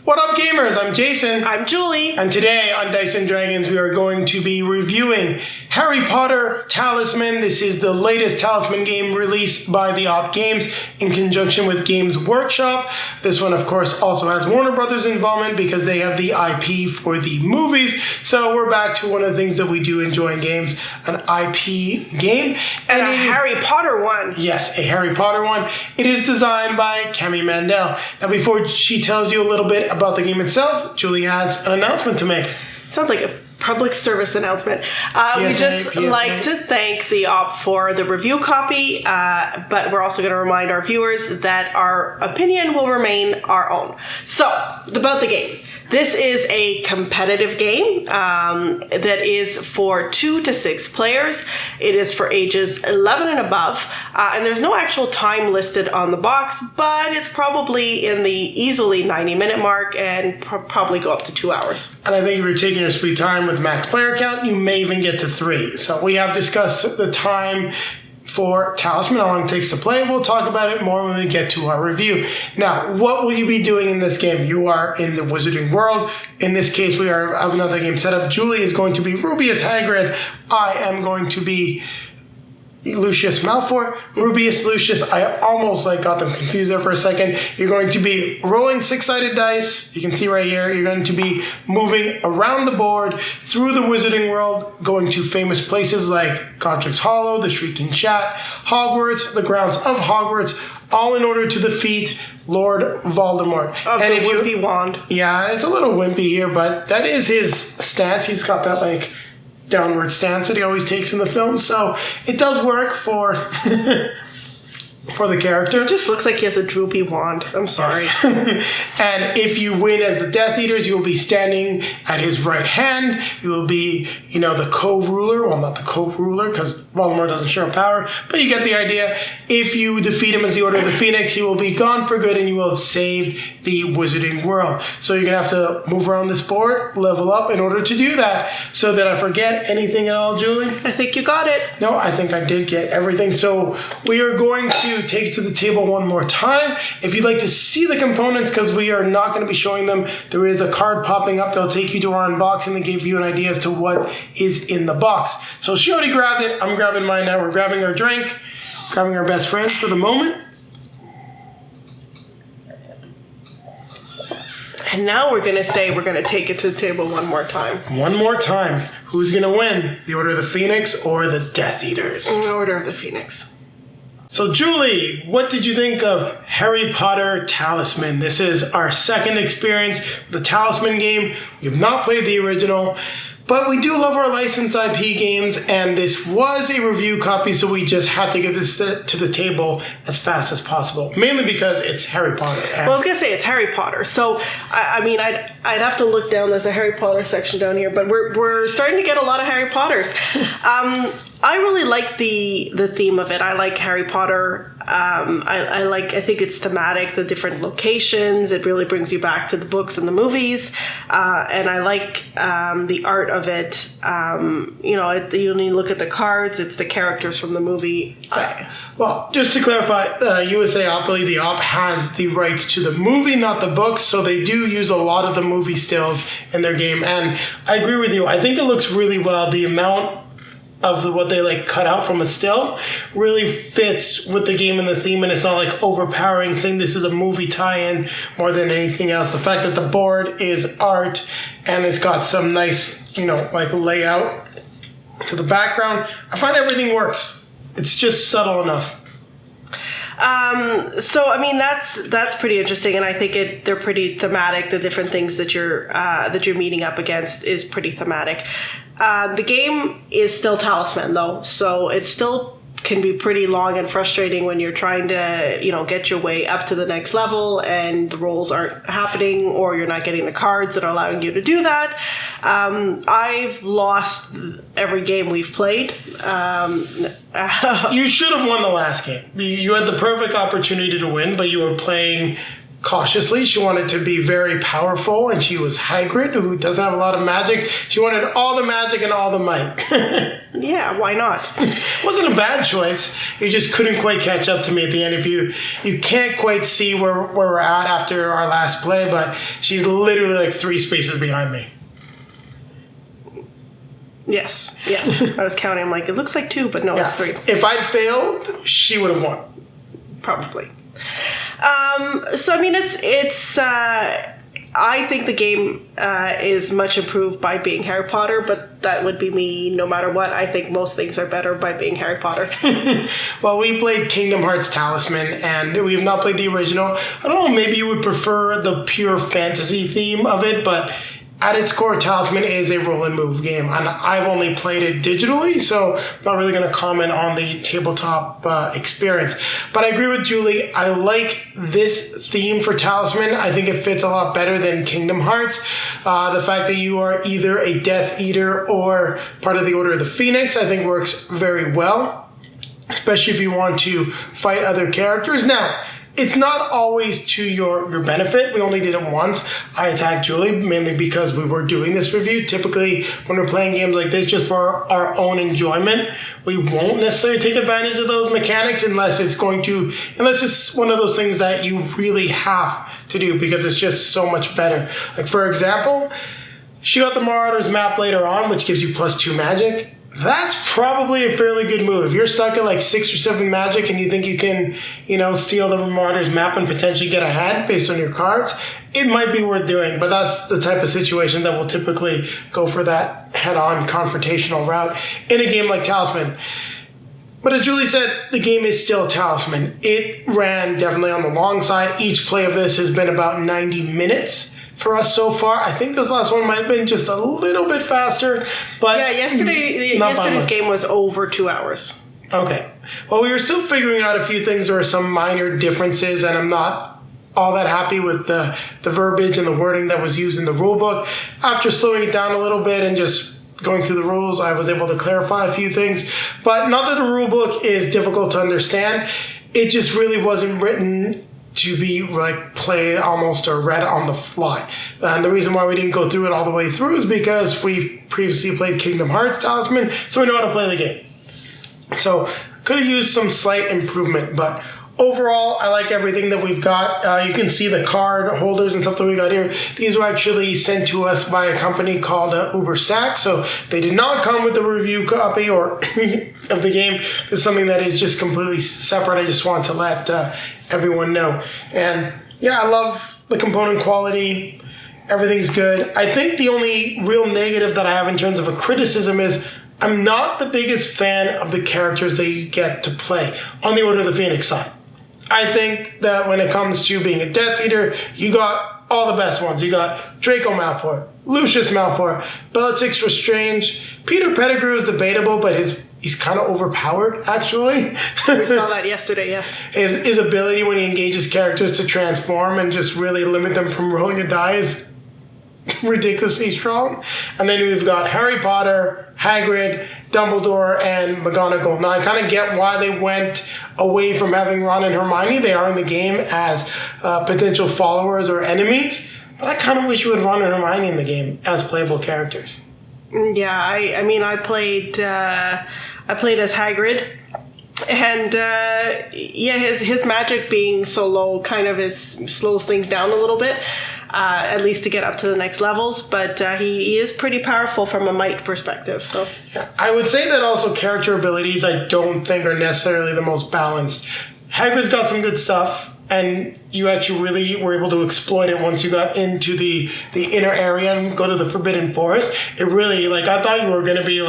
What up, gamers? I'm Jason. I'm Julie. And today on Dice & Dragons, we are going to be reviewing Harry Potter Talisman. This is the latest Talisman game released by the Boardgames in conjunction with Games Workshop. This one, of course, also has Warner Brothers involvement because they have the IP for the movies. So we're back to one of the things that we do enjoy in games, an IP game. And a Harry Potter one. Yes, a Harry Potter one. It is designed by Kami Mandell. Now, before she tells you a little bit about the game itself, Julie has an announcement to make. Sounds like a public service announcement. We just like to thank the OP for the review copy, but we're also going to remind our viewers that our opinion will remain our own. So, about the game. This is a competitive game that is for 2 to 6 players. It is for ages 11 and above, and there's no actual time listed on the box, but it's probably in the easily 90-minute mark and probably go up to 2 hours. And I think if you're taking your sweet time with max player count, you may even get to 3. So we have discussed the time for Talisman, how long it takes to play. We'll talk about it more when we get to our review. Now, what will you be doing in this game? You are in the Wizarding World. In this case, we have another game set up. Julie is going to be Rubeus Hagrid. I am going to be Lucius Malfoy, Rubeus Lucius. I almost got them confused there for a second. You're going to be rolling 6-sided dice. You can see right here. You're going to be moving around the board through the Wizarding World, going to famous places like Godric's Hollow, the Shrieking Chat, Hogwarts, the grounds of Hogwarts, all in order to defeat Lord Voldemort. Of the wimpy wand. Yeah, it's a little wimpy here, but that is his stance. He's got that downward stance that he always takes in the film, so it does work for for the character. It just looks like he has a droopy wand. I'm sorry. And if you win as the Death Eaters, you will be standing at his right hand. You will be, the co-ruler. Well, not the co-ruler, because Voldemort doesn't share power, but you get the idea. If you defeat him as the Order of the Phoenix, he will be gone for good, and you will have saved the Wizarding World. So you're going to have to move around this board, level up in order to do that. So did I forget anything at all, Julie? I think you got it. No, I think I did get everything. So we are going to take it to the table one more time. If you'd like to see the components, because we are not going to be showing them, there is a card popping up that'll take you to our unboxing and give you an idea as to what is in the box. So she already grabbed it. I'm grabbing mine now. We're grabbing our drink, grabbing our best friend for the moment. And now we're going to say we're going to take it to the table one more time. One more time. Who's going to win? The Order of the Phoenix or the Death Eaters? The Order of the Phoenix. So, Julie, what did you think of Harry Potter Talisman? This is our second experience with the Talisman game. We have not played the original, but we do love our licensed IP games, and this was a review copy, so we just had to get this to the table as fast as possible, mainly because it's Harry Potter. Well, I was going to say it's Harry Potter, so, I'd have to look down. There's a Harry Potter section down here, but we're starting to get a lot of Harry Potters. I really like the theme of it. I like Harry Potter. I think it's thematic, the different locations. It really brings you back to the books and the movies. And I like the art of it. You need to look at the cards. It's the characters from the movie. Well, just to clarify, USAopoly, the OP has the rights to the movie, not the books, so they do use a lot of the movie stills in their game. And I agree with you. I think it looks really well. The amount of what they cut out from a still really fits with the game and the theme, and it's not overpowering, saying this is a movie tie-in more than anything else. The fact that the board is art and it's got some nice, layout to the background, I find everything works. It's just subtle enough. That's pretty interesting, and I think they're pretty thematic. The different things that you're meeting up against is pretty thematic. The game is still Talisman, though, so it still can be pretty long and frustrating when you're trying to, get your way up to the next level and the rolls aren't happening or you're not getting the cards that are allowing you to do that. I've lost every game we've played. You should have won the last game. You had the perfect opportunity to win, but you were playing cautiously. She wanted to be very powerful, and she was Hagrid, who doesn't have a lot of magic. She wanted all the magic and all the might. Yeah, why not? Wasn't a bad choice. You just couldn't quite catch up to me at the end. If you can't quite see where we're at after our last play, but she's literally like 3 spaces behind me. Yes. I was counting. I'm like, it looks like 2, but no, it's 3. If I'd failed, she would have won. Probably. So I mean, it's. I think the game is much improved by being Harry Potter, but that would be me no matter what. I think most things are better by being Harry Potter. Well, we played Kingdom Hearts Talisman, and we've not played the original. I don't know, maybe you would prefer the pure fantasy theme of it, but at its core, Talisman is a roll and move game, and I've only played it digitally, so I'm not really going to comment on the tabletop experience. But I agree with Julie. I like this theme for Talisman. I think it fits a lot better than Kingdom Hearts. The fact that you are either a Death Eater or part of the Order of the Phoenix, I think works very well, especially if you want to fight other characters. Now, it's not always to your benefit. We only did it once. I attacked Julie mainly because we were doing this review. Typically, when we're playing games like this just for our own enjoyment, we won't necessarily take advantage of those mechanics unless it's one of those things that you really have to do because it's just so much better. Like, for example, she got the Marauders map later on, which gives you +2 magic. That's probably a fairly good move. If you're stuck at like 6 or 7 magic and you think you can, steal the Marauders map and potentially get ahead based on your cards, it might be worth doing. But that's the type of situation that will typically go for that head-on confrontational route in a game like Talisman. But as Julie said, the game is still Talisman. It ran definitely on the long side. Each play of this has been about 90 minutes. For us so far. I think this last one might have been just a little bit faster, but yeah, yesterday's game was over 2 hours. Okay. Well, we were still figuring out a few things. There were some minor differences, and I'm not all that happy with the verbiage and the wording that was used in the rule book. After slowing it down a little bit and just going through the rules, I was able to clarify a few things. But not that the rule book is difficult to understand. It just really wasn't written to be like played almost or read on the fly. And the reason why we didn't go through it all the way through is because we've previously played Kingdom Hearts Talisman, so we know how to play the game. So could have used some slight improvement, but overall, I like everything that we've got. You can see the card holders and stuff that we got here. These were actually sent to us by a company called Uber Stack, so they did not come with the review copy or of the game. It's something that is just completely separate. I just want to let everyone know. And yeah, I love the component quality. Everything's good. I think the only real negative that I have in terms of a criticism is I'm not the biggest fan of the characters that you get to play on the Order of the Phoenix side. I think that when it comes to being a Death Eater, you got all the best ones. You got Draco Malfoy, Lucius Malfoy, Bellatrix Lestrange. Peter Pettigrew is debatable, but he's kind of overpowered, actually. We saw that yesterday, yes. His ability when he engages characters to transform and just really limit them from rolling a die is ridiculously strong. And then we've got Harry Potter, Hagrid, Dumbledore, and McGonagall. Now, I kind of get why they went away from having Ron and Hermione. They are in the game as potential followers or enemies. But I kind of wish you had Ron and Hermione in the game as playable characters. Yeah, I mean, I played as Hagrid, and his magic being so low kind of slows things down a little bit, at least to get up to the next levels. But he is pretty powerful from a might perspective. So yeah, I would say that also character abilities I don't think are necessarily the most balanced. Hagrid's got some good stuff. And you actually really were able to exploit it once you got into the inner area and go to the Forbidden Forest. It really, I thought you were going to be,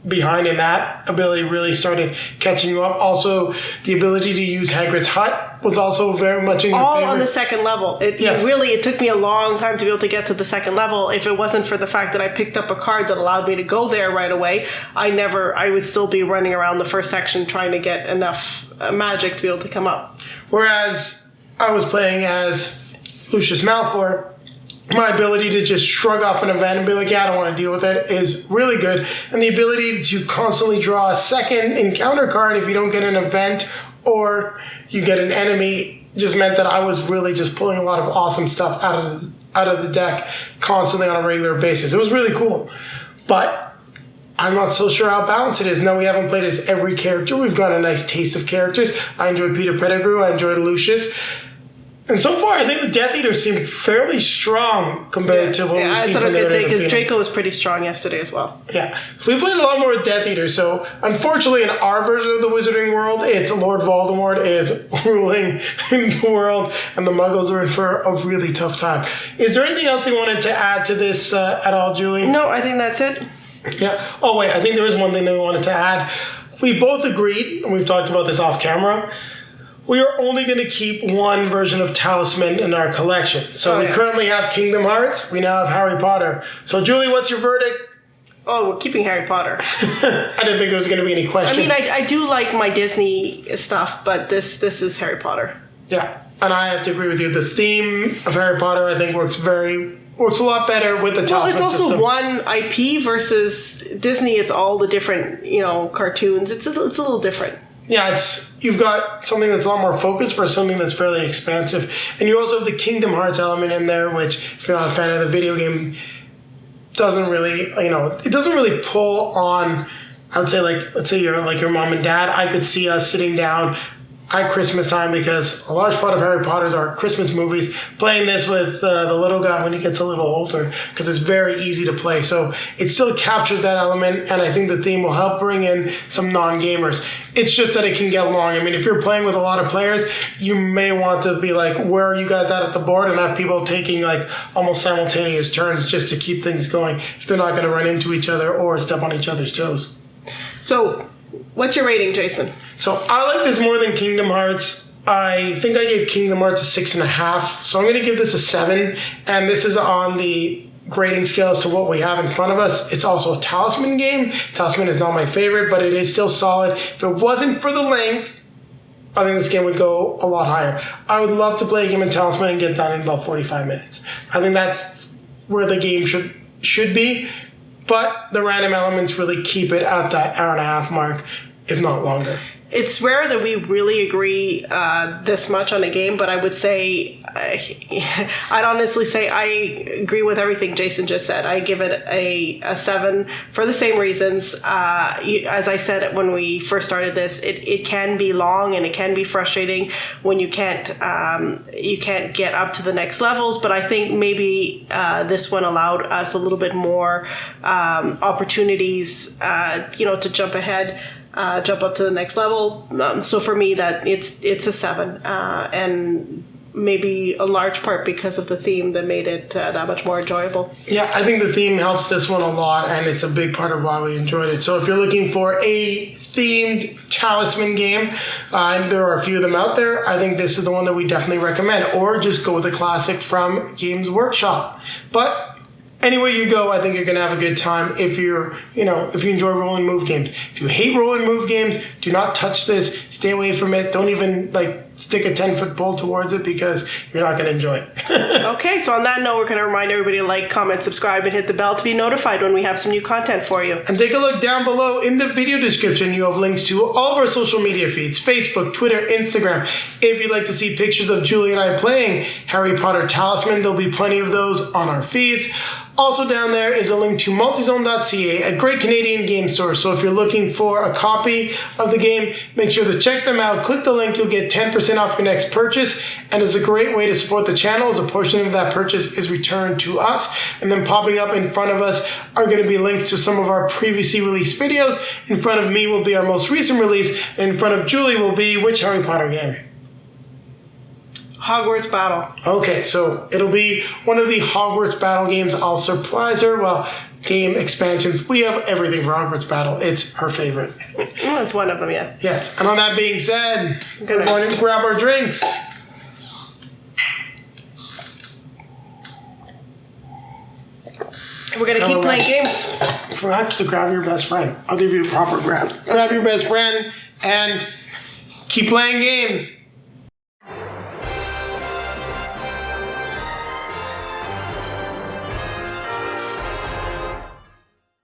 behind in that. Ability really started catching you up. Also, the ability to use Hagrid's hut was also very much in your favor. All on the second level. It took me a long time to be able to get to the second level. If it wasn't for the fact that I picked up a card that allowed me to go there right away, I would still be running around the first section trying to get enough magic to be able to come up. Whereas I was playing as Lucius Malfoy, my ability to just shrug off an event and be like, yeah, I don't want to deal with it is really good. And the ability to constantly draw a second encounter card if you don't get an event or you get an enemy, just meant that I was really just pulling a lot of awesome stuff out of the deck constantly on a regular basis. It was really cool. But I'm not so sure how balanced it is. No, we haven't played as every character. We've got a nice taste of characters. I enjoyed Peter Pettigrew. I enjoyed Lucius. And so far, I think the Death Eaters seem fairly strong compared to what we've seen. That's what I was going to say, because Draco was pretty strong yesterday as well. Yeah. So we played a lot more with Death Eaters. So unfortunately, in our version of the Wizarding World, it's Lord Voldemort is ruling the world, and the Muggles are in for a really tough time. Is there anything else you wanted to add to this at all, Julie? No, I think that's it. Yeah. Oh, wait. I think there was one thing that we wanted to add. We both agreed, and we've talked about this off camera, we are only going to keep one version of Talisman in our collection. So we currently have Kingdom Hearts. We now have Harry Potter. So, Julie, what's your verdict? Oh, we're keeping Harry Potter. I didn't think there was going to be any question. I mean, I do like my Disney stuff, but this is Harry Potter. Yeah, and I have to agree with you. The theme of Harry Potter, I think, works a lot better with the Talisman system. Well, it's also system. one IP versus Disney. It's all the different, cartoons. It's a little different. Yeah, you've got something that's a lot more focused for something that's fairly expansive. And you also have the Kingdom Hearts element in there, which, if you're not a fan of the video game, doesn't really, it doesn't really pull on, I would say, let's say you're like your mom and dad. I could see us sitting down at Christmas time, because a large part of Harry Potter's are Christmas movies, playing this with the little guy when he gets a little older, because it's very easy to play. So it still captures that element, and I think the theme will help bring in some non-gamers. It's just that it can get long. I mean, if you're playing with a lot of players, you may want to be like, where are you guys at the board, and have people taking like almost simultaneous turns just to keep things going if they're not going to run into each other or step on each other's toes. So, what's your rating, Jason? So I like this more than Kingdom Hearts. I think I gave Kingdom Hearts a 6.5. So I'm going to give this a 7. And this is on the grading scales to what we have in front of us. It's also a Talisman game. Talisman is not my favorite, but it is still solid. If it wasn't for the length, I think this game would go a lot higher. I would love to play a game in Talisman and get done in about 45 minutes. I think that's where the game should be. But the random elements really keep it at that hour-and-a-half mark, if not longer. It's rare that we really agree this much on a game, but I would say, I'd honestly say I agree with everything Jason just said. I give it a 7 for the same reasons. As I said when we first started this, it can be long and it can be frustrating when you can't get up to the next levels. But I think maybe this one allowed us a little bit more opportunities, to jump ahead. Jump up to the next level. So for me, that it's a 7, and maybe a large part because of the theme that made it that much more enjoyable. Yeah, I think the theme helps this one a lot, and it's a big part of why we enjoyed it. So if you're looking for a themed Talisman game, and there are a few of them out there, I think this is the one that we definitely recommend. Or just go with a classic from Games Workshop. But anyway you go, I think you're going to have a good time if if you enjoy roll and move games. If you hate roll and move games, do not touch this. Stay away from it. Don't even stick a 10-foot pole towards it, because you're not going to enjoy it. Okay, so on that note, we're going to remind everybody to like, comment, subscribe, and hit the bell to be notified when we have some new content for you. And take a look down below in the video description. You have links to all of our social media feeds: Facebook, Twitter, Instagram. If you'd like to see pictures of Julie and I playing Harry Potter Talisman, there'll be plenty of those on our feeds. Also down there is a link to multizone.ca, a great Canadian game store. So if you're looking for a copy of the game, make sure to check them out. Click the link, you'll get 10% off your next purchase. And it's a great way to support the channel, as a portion of that purchase is returned to us. And then popping up in front of us are going to be links to some of our previously released videos. In front of me will be our most recent release. And in front of Julie will be which Harry Potter game? Hogwarts Battle. Okay, so it'll be one of the Hogwarts Battle games. I'll surprise her. Well, game expansions. We have everything for Hogwarts Battle. It's her favorite. Well, it's one of them, yeah. Yes, and on that being said, we're going to grab our drinks. We're going to keep playing games. You forgot to grab your best friend. I'll give you a proper grab. Grab your best friend and keep playing games.